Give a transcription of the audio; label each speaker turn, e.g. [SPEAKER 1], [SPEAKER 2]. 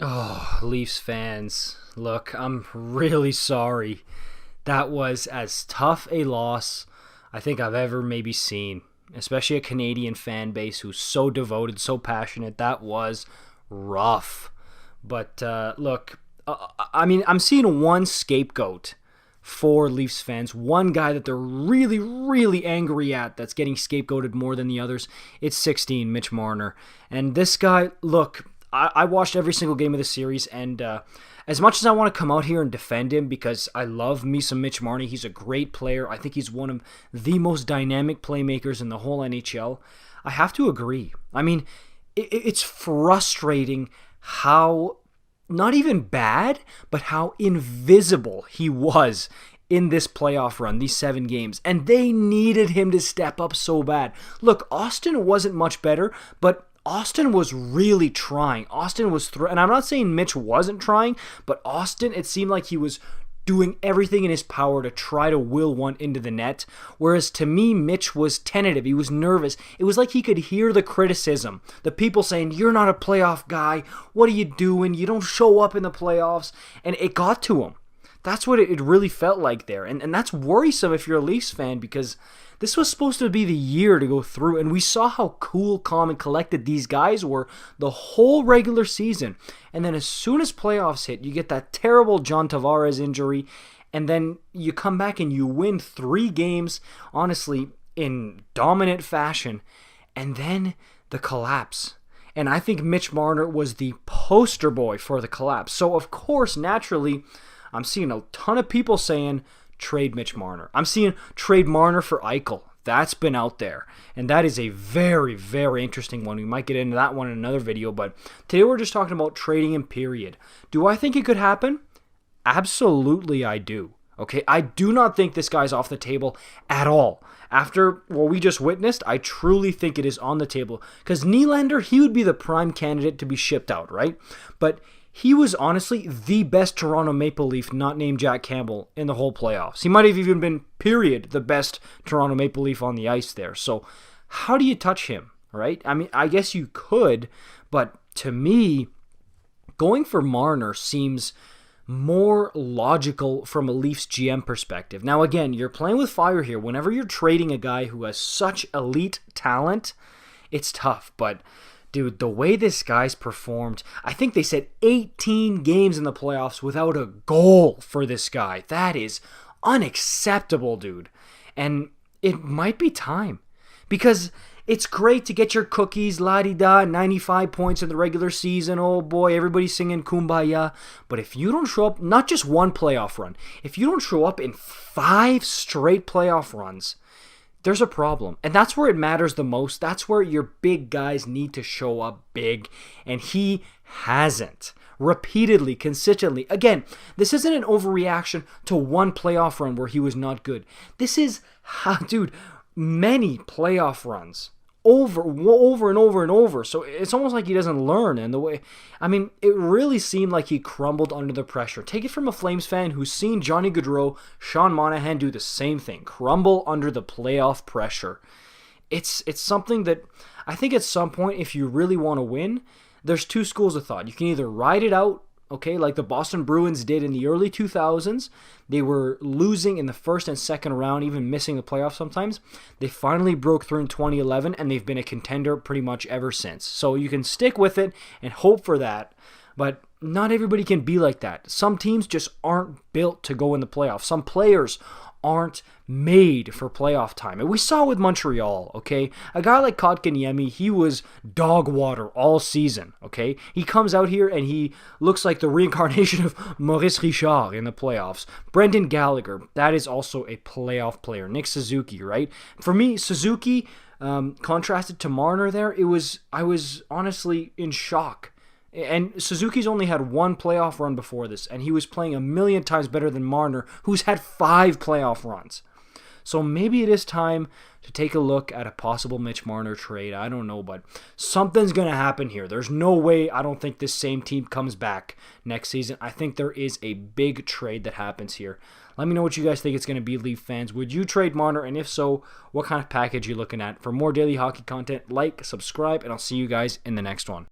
[SPEAKER 1] Oh, Leafs fans, look, I'm really sorry. That was as tough a loss I think I've ever maybe seen, especially a Canadian fan base who's so devoted, so passionate. That was rough. But look, I mean, I'm seeing one scapegoat for Leafs fans, one guy that they're really, really angry at that's getting scapegoated more than the others. It's 16, Mitch Marner. And this guy, look, I watched every single game of the series, and as much as I want to come out here and defend him because I love me some Mitch Marner, he's a great player. I think he's one of the most dynamic playmakers in the whole NHL. I have to agree. I mean, it's frustrating how not even bad, but how invisible he was in this playoff run, these 7 games. And they needed him to step up so bad. Look, Auston wasn't much better, but Auston was really trying. Auston was and I'm not saying Mitch wasn't trying, but Auston, it seemed like he was doing everything in his power to try to will one into the net. Whereas to me, Mitch was tentative. He was nervous. It was like he could hear the criticism. The people saying, "You're not a playoff guy. What are you doing? You don't show up in the playoffs." And it got to him. That's what it really felt like there. And that's worrisome if you're a Leafs fan, because this was supposed to be the year to go through, and we saw how cool, calm, and collected these guys were the whole regular season. And then as soon as playoffs hit, you get that terrible John Tavares injury, and then you come back and you win 3 games, honestly, in dominant fashion, and then the collapse. And I think Mitch Marner was the poster boy for the collapse. So, of course, naturally, I'm seeing a ton of people saying, trade Mitch Marner. I'm seeing trade Marner for Eichel. That's been out there. And that is a very, very interesting one. We might get into that one in another video, but today we're just talking about trading him, period. Do I think it could happen? Absolutely I do. Okay, I do not think this guy's off the table at all. After what we just witnessed, I truly think it is on the table. Because Nylander, he would be the prime candidate to be shipped out, right? But he was honestly the best Toronto Maple Leaf not named Jack Campbell in the whole playoffs. He might have even been, period, the best Toronto Maple Leaf on the ice there. So how do you touch him, right? I mean, I guess you could, but to me, going for Marner seems more logical from a Leafs GM perspective. Now, again, you're playing with fire here. Whenever you're trading a guy who has such elite talent, it's tough, but dude, the way this guy's performed, I think they said 18 games in the playoffs without a goal for this guy. That is unacceptable, dude. And it might be time. Because it's great to get your cookies, la-di-da, 95 points in the regular season. Oh boy, everybody's singing Kumbaya. But if you don't show up, not just one playoff run, if you don't show up in 5 straight playoff runs, there's a problem. And that's where it matters the most. That's where your big guys need to show up big. And he hasn't. Repeatedly, consistently. Again, this isn't an overreaction to one playoff run where he was not good. This is, dude, many playoff runs. Over and over and over. So it's almost like he doesn't learn. And the way, I mean, it really seemed like he crumbled under the pressure. Take it from a Flames fan who's seen Johnny Gaudreau, Sean Monahan do the same thing. Crumble under the playoff pressure. It's something that I think at some point, if you really want to win, there's 2 schools of thought. You can either ride it out, okay, like the Boston Bruins did in the early 2000s. They were losing in the first and second round, even missing the playoffs sometimes. They finally broke through in 2011, and they've been a contender pretty much ever since. So you can stick with it and hope for that, but not everybody can be like that. Some teams just aren't built to go in the playoffs. Some players aren't made for playoff time. And we saw with Montreal, okay? A guy like Kotkaniemi, he was dog water all season, okay? He comes out here and he looks like the reincarnation of Maurice Richard in the playoffs. Brendan Gallagher, that is also a playoff player. Nick Suzuki, right? For me, Suzuki, contrasted to Marner there, I was honestly in shock. And Suzuki's only had 1 playoff run before this, and he was playing a million times better than Marner, who's had 5 playoff runs. So maybe it is time to take a look at a possible Mitch Marner trade. I don't know, but something's going to happen here. There's no way I don't think this same team comes back next season. I think there is a big trade that happens here. Let me know what you guys think it's going to be, Leaf fans. Would you trade Marner? And if so, what kind of package are you looking at? For more daily hockey content, like, subscribe, and I'll see you guys in the next one.